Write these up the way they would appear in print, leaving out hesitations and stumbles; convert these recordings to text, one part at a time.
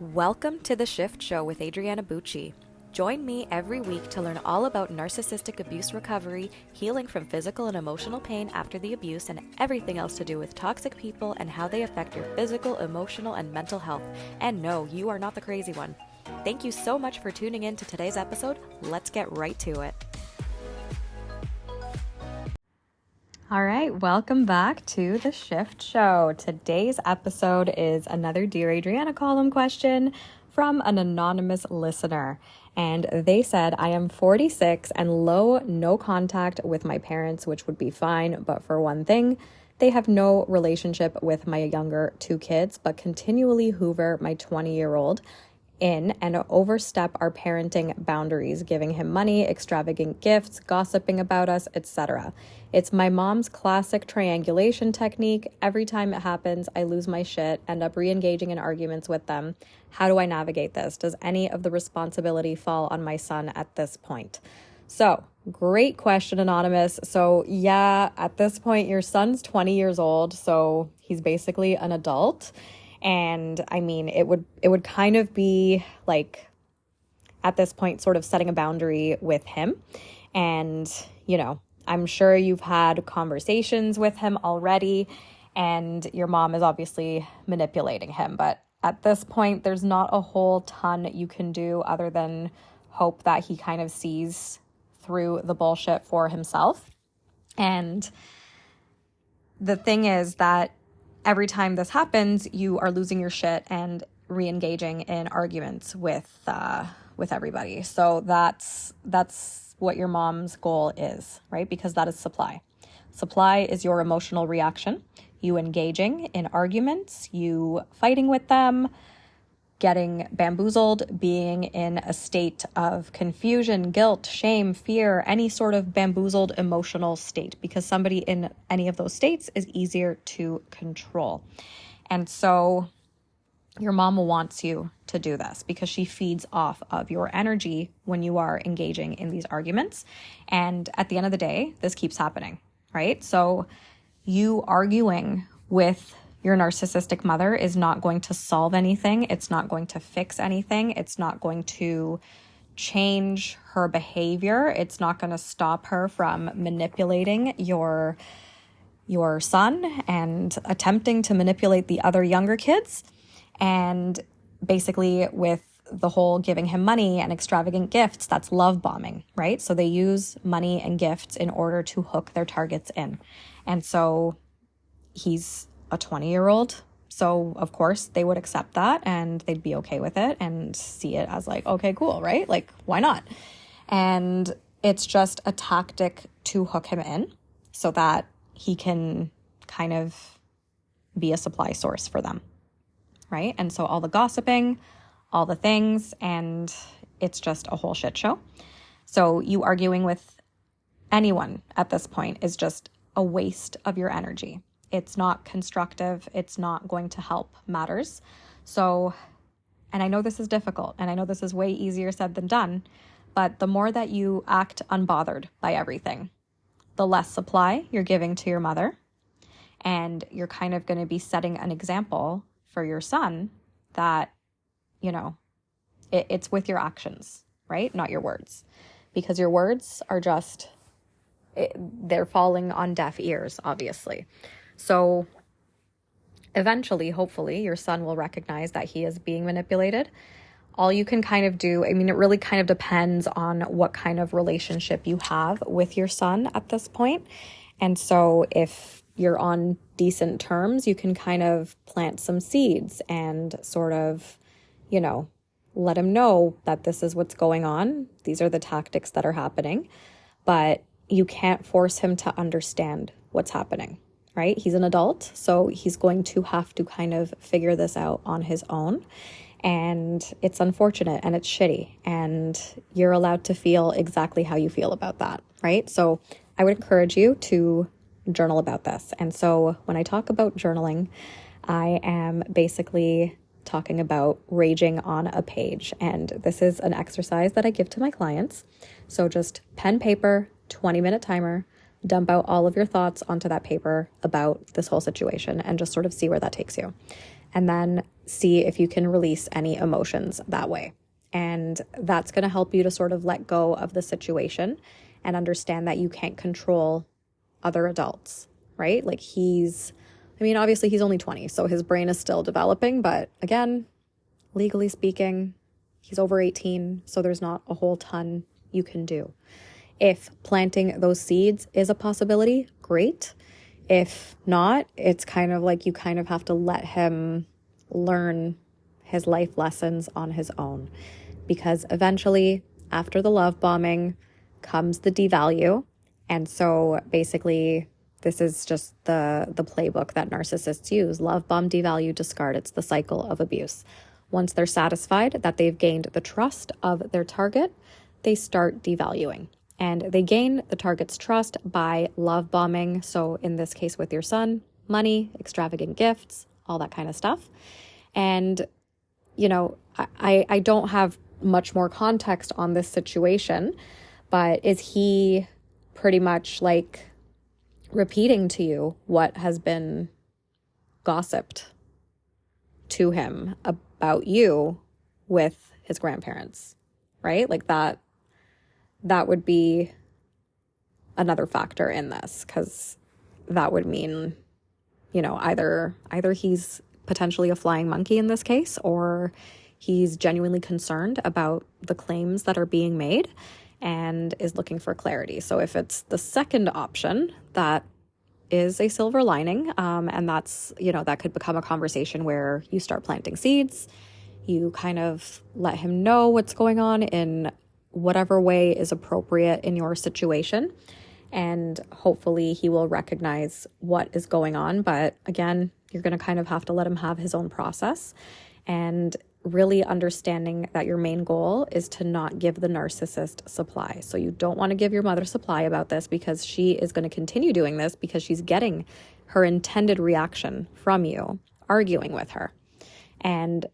Welcome to The Shift Show with Adriana Bucci. Join me every week to learn all about narcissistic abuse recovery, healing from physical and emotional pain after the abuse, and everything else to do with toxic people and how they affect your physical, emotional, and mental health. And no, you are not the crazy one. Thank you so much for tuning in to today's episode. Let's get right to it. All right, welcome back to The Shift Show. Today's episode is another Dear Adriana column question from an anonymous listener. And they said, I am 46 and no contact with my parents, which would be fine. But for one thing, they have no relationship with my younger two kids, but continually hoover my 20-year-old in and overstep our parenting boundaries, giving him money, extravagant gifts, gossiping about us, etc. It's my mom's classic triangulation technique. Every time it happens, I lose my shit, end up re-engaging in arguments with them. How do I navigate this? Does any of the responsibility fall on my son at this point? So, great question, Anonymous. So yeah, at this point, your son's 20 years old, so he's basically an adult. And I mean, it would kind of be like, at this point, sort of setting a boundary with him. And, you know, I'm sure you've had conversations with him already, and your mom is obviously manipulating him. But at this point, there's not a whole ton you can do other than hope that he kind of sees through the bullshit for himself. And the thing is that every time this happens, you are losing your shit and re-engaging in arguments with everybody. So that's what your mom's goal is, right? Because that is supply. Supply is your emotional reaction. You engaging in arguments, you fighting with them, getting bamboozled, being in a state of confusion, guilt, shame, fear, any sort of bamboozled emotional state, because somebody in any of those states is easier to control. And so your mom wants you to do this because she feeds off of your energy when you are engaging in these arguments. And at the end of the day, this keeps happening, right? So you arguing with your narcissistic mother is not going to solve anything. It's not going to fix anything. It's not going to change her behavior. It's not going to stop her from manipulating your son and attempting to manipulate the other younger kids. And basically with the whole giving him money and extravagant gifts, that's love bombing, right? So they use money and gifts in order to hook their targets in. And so he's a 20-year-old. So of course they would accept that and they'd be okay with it and see it as like, okay, cool, right? Like, why not? And it's just a tactic to hook him in so that he can kind of be a supply source for them, right? And so all the gossiping, all the things, and it's just a whole shit show. So you arguing with anyone at this point is just a waste of your energy. It's not constructive. It's not going to help matters. So, and I know this is difficult, and I know this is way easier said than done, but the more that you act unbothered by everything, the less supply you're giving to your mother, and you're kind of going to be setting an example for your son that, you know, it's with your actions, right? Not your words, because your words are just, they're falling on deaf ears, obviously. So eventually, hopefully, your son will recognize that he is being manipulated. All you can kind of do, I mean, it really kind of depends on what kind of relationship you have with your son at this point. And so if you're on decent terms, you can kind of plant some seeds and sort of, you know, let him know that this is what's going on. These are the tactics that are happening, but you can't force him to understand what's happening. Right? He's an adult, so he's going to have to kind of figure this out on his own. And it's unfortunate and it's shitty. And you're allowed to feel exactly how you feel about that, right? So I would encourage you to journal about this. And so when I talk about journaling, I am basically talking about raging on a page. And this is an exercise that I give to my clients. So just pen, paper, 20-minute timer, dump out all of your thoughts onto that paper about this whole situation and just sort of see where that takes you. and then see if you can release any emotions that way. And that's going to help you to sort of let go of the situation and understand that you can't control other adults, right? Like obviously he's only 20, so his brain is still developing, but again, legally speaking, he's over 18, so there's not a whole ton you can do. If planting those seeds is a possibility, great. If not, it's kind of like you kind of have to let him learn his life lessons on his own. Because eventually, after the love bombing, comes the devalue. And so basically, this is just the playbook that narcissists use. Love bomb, devalue, discard. It's the cycle of abuse. Once they're satisfied that they've gained the trust of their target, they start devaluing. And they gain the target's trust by love bombing. So in this case with your son, money, extravagant gifts, all that kind of stuff. And, I don't have much more context on this situation, but is he pretty much like repeating to you what has been gossiped to him about you with his grandparents, right? Like that would be another factor in this, because that would mean, either he's potentially a flying monkey in this case, or he's genuinely concerned about the claims that are being made and is looking for clarity. So if it's the second option, that is a silver lining. And that's, that could become a conversation where you start planting seeds. You kind of let him know what's going on in whatever way is appropriate in your situation. And hopefully he will recognize what is going on. But again, you're going to kind of have to let him have his own process, and really understanding that your main goal is to not give the narcissist supply. So you don't want to give your mother supply about this, because she is going to continue doing this because she's getting her intended reaction from you, arguing with her. And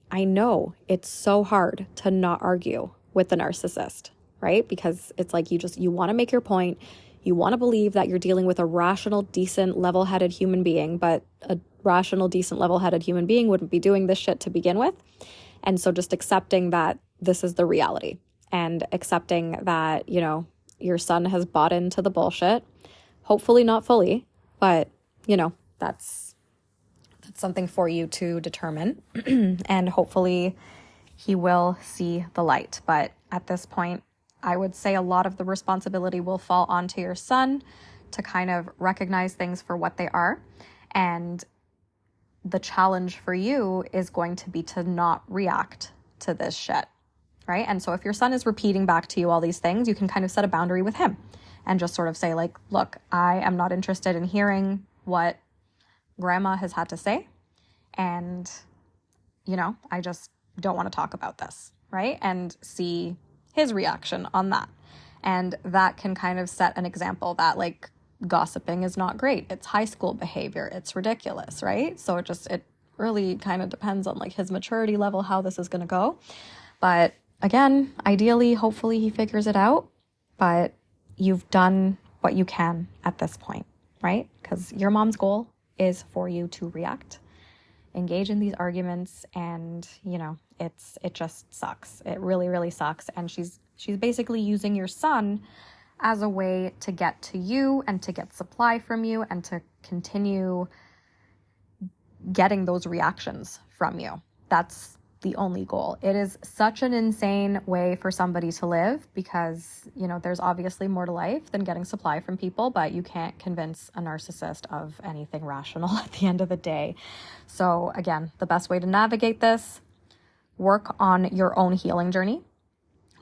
I know it's so hard to not argue with the narcissist, right? Because it's like you want to make your point. You want to believe that you're dealing with a rational, decent, level-headed human being, but a rational, decent, level-headed human being wouldn't be doing this shit to begin with. And so just accepting that this is the reality, and accepting that, your son has bought into the bullshit, hopefully not fully, but, that's something for you to determine. And hopefully he will see the light. But at this point, I would say a lot of the responsibility will fall onto your son to kind of recognize things for what they are. And the challenge for you is going to be to not react to this shit, right? And so if your son is repeating back to you all these things, you can kind of set a boundary with him and just sort of say like, look, I am not interested in hearing what grandma has had to say. And, I just don't want to talk about this, right? And see his reaction on that. And that can kind of set an example that like gossiping is not great. It's high school behavior. It's ridiculous, right? So it really kind of depends on like his maturity level, how this is going to go. But again, ideally, hopefully he figures it out, but you've done what you can at this point, right? Because your mom's goal is for you to react, engage in these arguments, and it just sucks. It really, really sucks. And she's basically using your son as a way to get to you and to get supply from you and to continue getting those reactions from you. That's the only goal. It is such an insane way for somebody to live, because, there's obviously more to life than getting supply from people, but you can't convince a narcissist of anything rational at the end of the day. So again, the best way to navigate this, work on your own healing journey.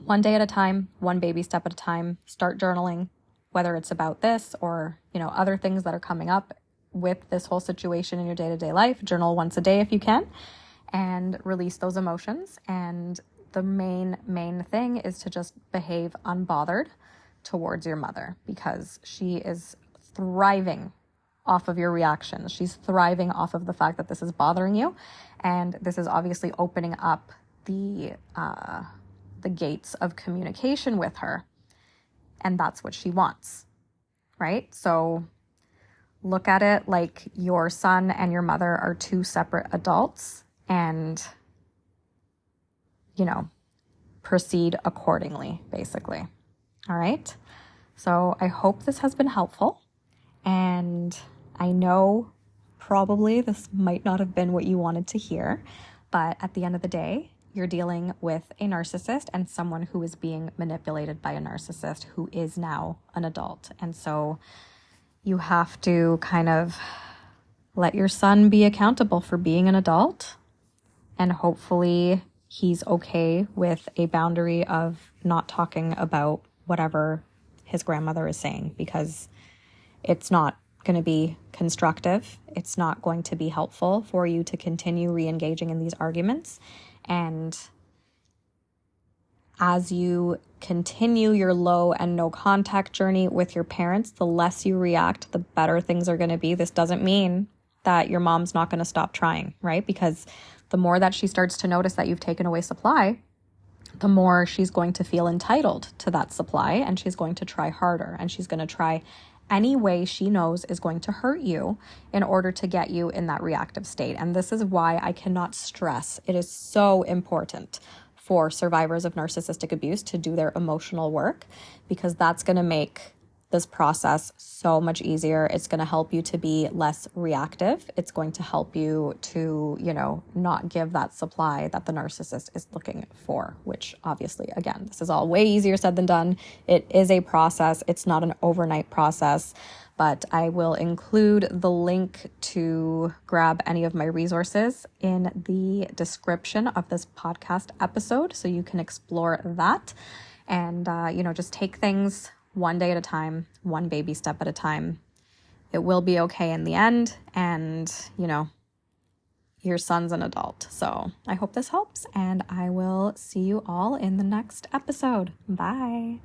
One day at a time, one baby step at a time. Start journaling, whether it's about this or, other things that are coming up with this whole situation in your day-to-day life. Journal once a day if you can, and release those emotions. And the main thing is to just behave unbothered towards your mother, because she is thriving off of your reactions. She's thriving off of the fact that this is bothering you. And this is obviously opening up the gates of communication with her. And that's what she wants, right? So look at it like your son and your mother are two separate adults and, proceed accordingly, basically. All right. So I hope this has been helpful. And I know probably this might not have been what you wanted to hear, but at the end of the day, you're dealing with a narcissist and someone who is being manipulated by a narcissist who is now an adult. And so you have to kind of let your son be accountable for being an adult, and hopefully he's okay with a boundary of not talking about whatever his grandmother is saying, because it's not going to be constructive. It's not going to be helpful for you to continue re-engaging in these arguments. And as you continue your low and no contact journey with your parents, the less you react, the better things are going to be. This doesn't mean that your mom's not going to stop trying, right? Because the more that she starts to notice that you've taken away supply, the more she's going to feel entitled to that supply, and she's going to try harder, and she's going to try any way she knows is going to hurt you in order to get you in that reactive state. And this is why I cannot stress it is so important for survivors of narcissistic abuse to do their emotional work, because that's going to make this process so much easier. It's going to help you to be less reactive. It's going to help you to, not give that supply that the narcissist is looking for, which obviously, again, this is all way easier said than done. It is a process. It's not an overnight process, but I will include the link to grab any of my resources in the description of this podcast episode, so you can explore that and, just take things one day at a time, one baby step at a time. It will be okay in the end. And, your son's an adult. So I hope this helps, and I will see you all in the next episode. Bye.